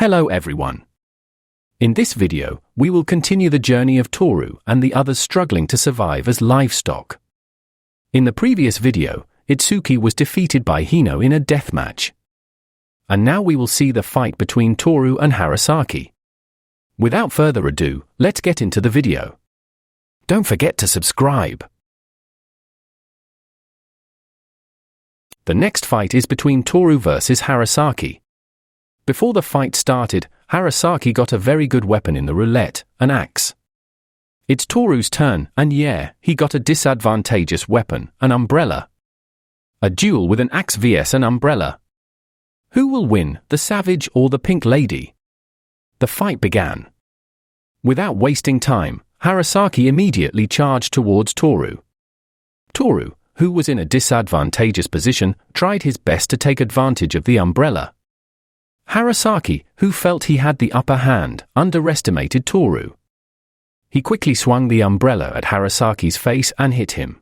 Hello everyone. In this video, we will continue the journey of Toru and the others struggling to survive as livestock. In the previous video, Itsuki was defeated by Hino in a death match. And now we will see the fight between Toru and Harasaki. Without further ado, let's get into the video. Don't forget to subscribe. The next fight is between Toru versus Harasaki. Before the fight started, Harasaki got a very good weapon in the roulette, an axe. It's Toru's turn, and yeah, he got a disadvantageous weapon, an umbrella. A duel with an axe vs an umbrella. Who will win, the savage or the pink lady? The fight began. Without wasting time, Harasaki immediately charged towards Toru. Toru, who was in a disadvantageous position, tried his best to take advantage of the umbrella. Harasaki, who felt he had the upper hand, underestimated Toru. He quickly swung the umbrella at Harasaki's face and hit him.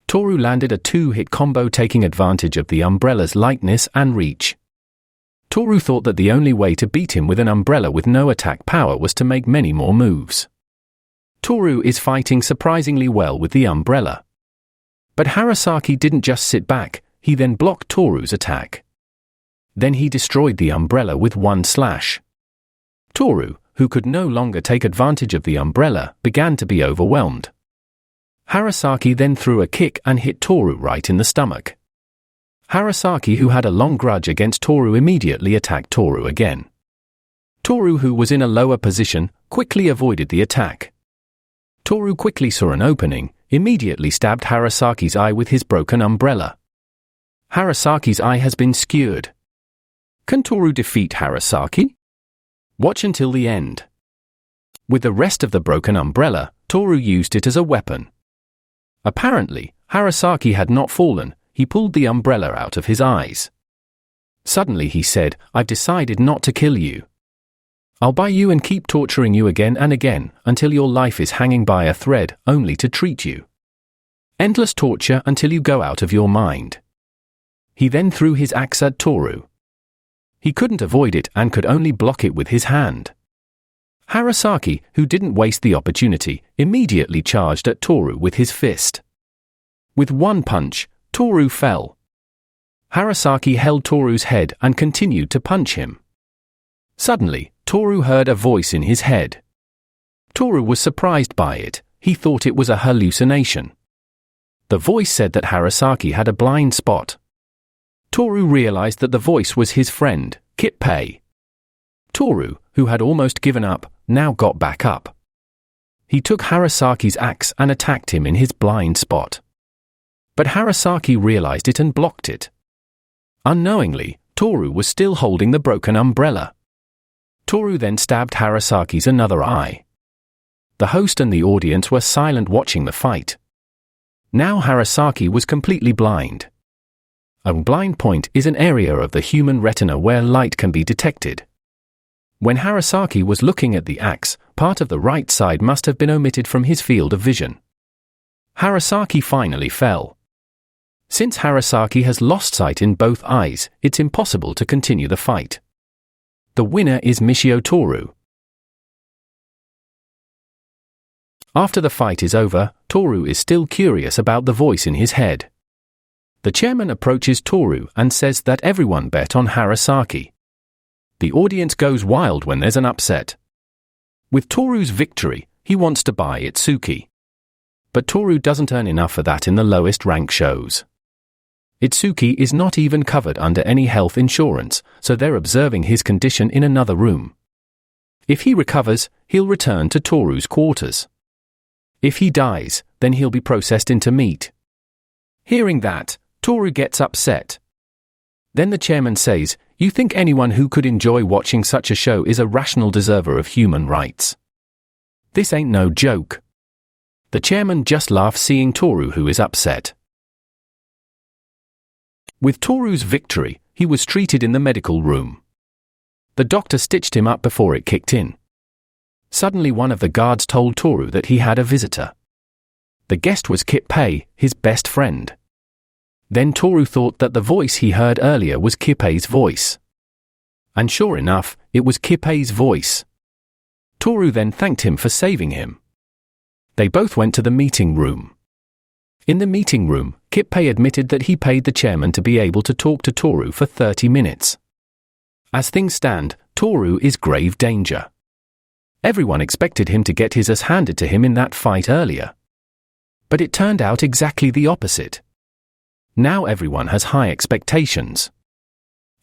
Toru landed a two-hit combo, taking advantage of the umbrella's lightness and reach. Toru thought that the only way to beat him with an umbrella with no attack power was to make many more moves. Toru is fighting surprisingly well with the umbrella. But Harasaki didn't just sit back, he then blocked Toru's attack. Then he destroyed the umbrella with one slash. Toru, who could no longer take advantage of the umbrella, began to be overwhelmed. Harasaki then threw a kick and hit Toru right in the stomach. Harasaki, who had a long grudge against Toru, immediately attacked Toru again. Toru, who was in a lower position, quickly avoided the attack. Toru quickly saw an opening, immediately stabbed Harasaki's eye with his broken umbrella. Harasaki's eye has been skewered. Can Toru defeat Harasaki? Watch until the end. With the rest of the broken umbrella, Toru used it as a weapon. Apparently, Harasaki had not fallen, he pulled the umbrella out of his eyes. Suddenly he said, "I've decided not to kill you. I'll buy you and keep torturing you again and again, until your life is hanging by a thread, only to treat you. Endless torture until you go out of your mind." He then threw his axe at Toru. He couldn't avoid it and could only block it with his hand. Harasaki, who didn't waste the opportunity, immediately charged at Toru with his fist. With one punch, Toru fell. Harasaki held Toru's head and continued to punch him. Suddenly, Toru heard a voice in his head. Toru was surprised by it, he thought it was a hallucination. The voice said that Harasaki had a blind spot. Toru realized that the voice was his friend, Kippei. Toru, who had almost given up, now got back up. He took Harasaki's axe and attacked him in his blind spot. But Harasaki realized it and blocked it. Unknowingly, Toru was still holding the broken umbrella. Toru then stabbed Harasaki's another eye. The host and the audience were silent watching the fight. Now Harasaki was completely blind. A blind point is an area of the human retina where light can be detected. When Harasaki was looking at the axe, part of the right side must have been omitted from his field of vision. Harasaki finally fell. Since Harasaki has lost sight in both eyes, it's impossible to continue the fight. The winner is Michio Toru. After the fight is over, Toru is still curious about the voice in his head. The chairman approaches Toru and says that everyone bet on Harasaki. The audience goes wild when there's an upset. With Toru's victory, he wants to buy Itsuki. But Toru doesn't earn enough for that in the lowest rank shows. Itsuki is not even covered under any health insurance, so they're observing his condition in another room. If he recovers, he'll return to Toru's quarters. If he dies, then he'll be processed into meat. Hearing that, Toru gets upset. Then the chairman says, "You think anyone who could enjoy watching such a show is a rational deserver of human rights? This ain't no joke." The chairman just laughs seeing Toru, who is upset. With Toru's victory, he was treated in the medical room. The doctor stitched him up before it kicked in. Suddenly one of the guards told Toru that he had a visitor. The guest was Kippei, his best friend. Then Toru thought that the voice he heard earlier was Kippei's voice. And sure enough, it was Kippei's voice. Toru then thanked him for saving him. They both went to the meeting room. In the meeting room, Kippei admitted that he paid the chairman to be able to talk to Toru for 30 minutes. As things stand, Toru is grave danger. Everyone expected him to get his ass handed to him in that fight earlier. But it turned out exactly the opposite. Now everyone has high expectations.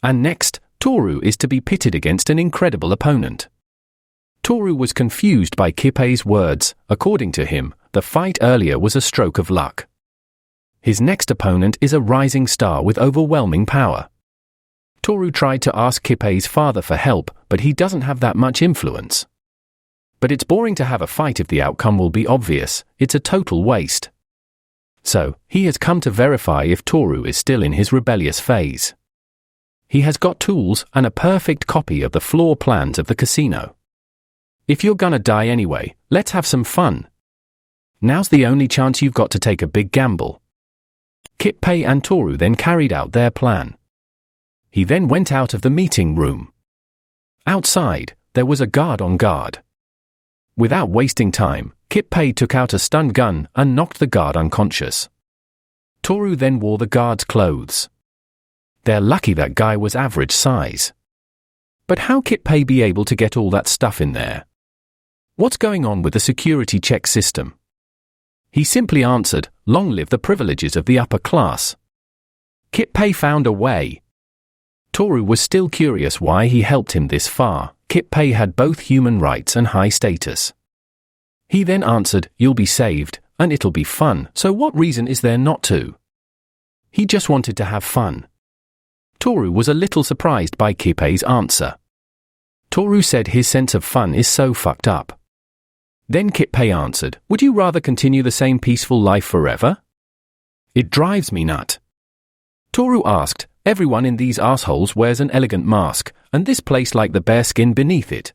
And next, Toru is to be pitted against an incredible opponent. Toru was confused by Kippei's words. According to him, the fight earlier was a stroke of luck. His next opponent is a rising star with overwhelming power. Toru tried to ask Kippei's father for help, but he doesn't have that much influence. But it's boring to have a fight if the outcome will be obvious. It's a total waste. So, he has come to verify if Toru is still in his rebellious phase. He has got tools and a perfect copy of the floor plans of the casino. If you're gonna die anyway, let's have some fun. Now's the only chance you've got to take a big gamble. Kippei and Toru then carried out their plan. He then went out of the meeting room. Outside, there was a guard on guard. Without wasting time, Kippei took out a stun gun and knocked the guard unconscious. Toru then wore the guard's clothes. They're lucky that guy was average size. But how Kippei be able to get all that stuff in there? What's going on with the security check system? He simply answered, "Long live the privileges of the upper class." Kippei found a way. Toru was still curious why he helped him this far. Kippei had both human rights and high status. He then answered, "You'll be saved, and it'll be fun, so what reason is there not to?" He just wanted to have fun. Toru was a little surprised by Kippei's answer. Toru said his sense of fun is so fucked up. Then Kippei answered, "Would you rather continue the same peaceful life forever?" "It drives me nut." Toru asked, "Everyone in these assholes wears an elegant mask, and this place like the bearskin beneath it."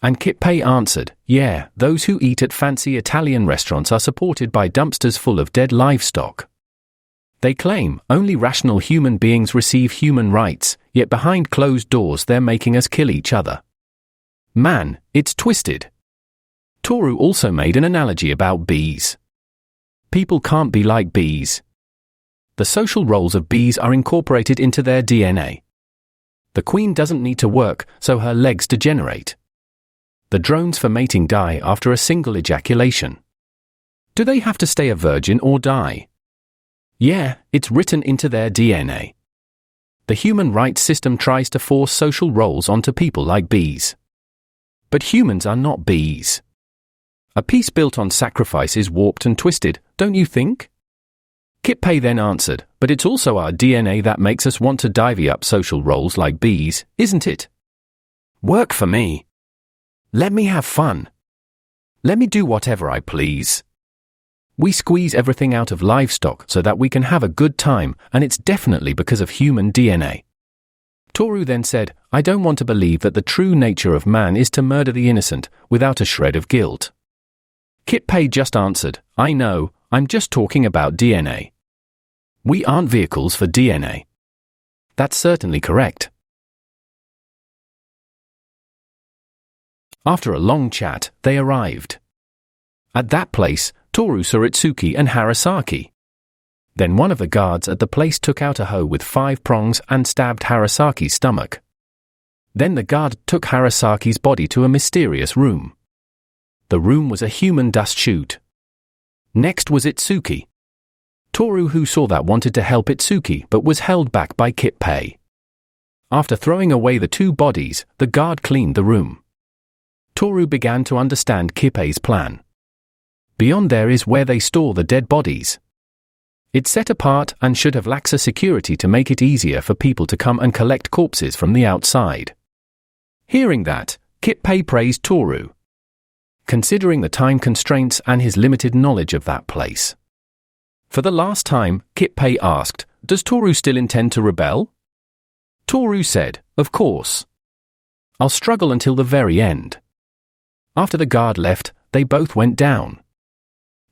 And Kippei answered, "Yeah, those who eat at fancy Italian restaurants are supported by dumpsters full of dead livestock. They claim only rational human beings receive human rights, yet behind closed doors they're making us kill each other. Man, it's twisted." Toru also made an analogy about bees. People can't be like bees. The social roles of bees are incorporated into their DNA. The queen doesn't need to work, so her legs degenerate. The drones for mating die after a single ejaculation. Do they have to stay a virgin or die? Yeah, it's written into their DNA. The human rights system tries to force social roles onto people like bees. But humans are not bees. A peace built on sacrifice is warped and twisted, don't you think? Kippei then answered, "But it's also our DNA that makes us want to divvy up social roles like bees, isn't it? Work for me. Let me have fun. Let me do whatever I please. We squeeze everything out of livestock so that we can have a good time, and it's definitely because of human DNA." Toru then said, "I don't want to believe that the true nature of man is to murder the innocent without a shred of guilt." Kippei just answered, "I know, I'm just talking about DNA. We aren't vehicles for DNA." That's certainly correct. After a long chat, they arrived. At that place, Toru saw Itsuki and Harasaki. Then one of the guards at the place took out a hoe with 5 prongs and stabbed Harasaki's stomach. Then the guard took Harasaki's body to a mysterious room. The room was a human dust chute. Next was Itsuki. Toru, who saw that, wanted to help Itsuki but was held back by Kippei. After throwing away the 2 bodies, the guard cleaned the room. Toru began to understand Kippei's plan. Beyond there is where they store the dead bodies. It's set apart and should have laxer security to make it easier for people to come and collect corpses from the outside. Hearing that, Kippei praised Toru, considering the time constraints and his limited knowledge of that place. For the last time, Kippei asked, "Does Toru still intend to rebel?" Toru said, "Of course. I'll struggle until the very end." After the guard left, they both went down.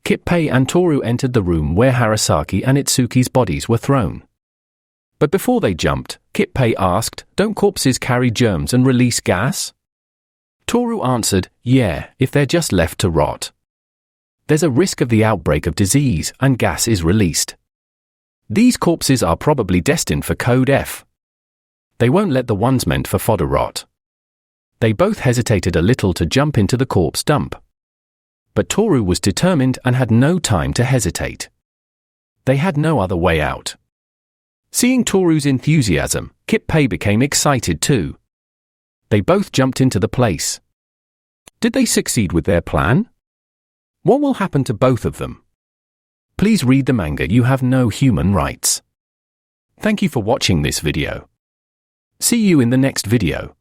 Kippei and Toru entered the room where Harasaki and Itsuki's bodies were thrown. But before they jumped, Kit-Pei asked, "Don't corpses carry germs and release gas?" Toru answered, "Yeah, if they're just left to rot. There's a risk of the outbreak of disease, and gas is released. These corpses are probably destined for Code F. They won't let the ones meant for fodder rot." They both hesitated a little to jump into the corpse dump. But Toru was determined and had no time to hesitate. They had no other way out. Seeing Toru's enthusiasm, Kit-Pei became excited too. They both jumped into the place. Did they succeed with their plan? What will happen to both of them? Please read the manga You Have No Human Rights. Thank you for watching this video. See you in the next video.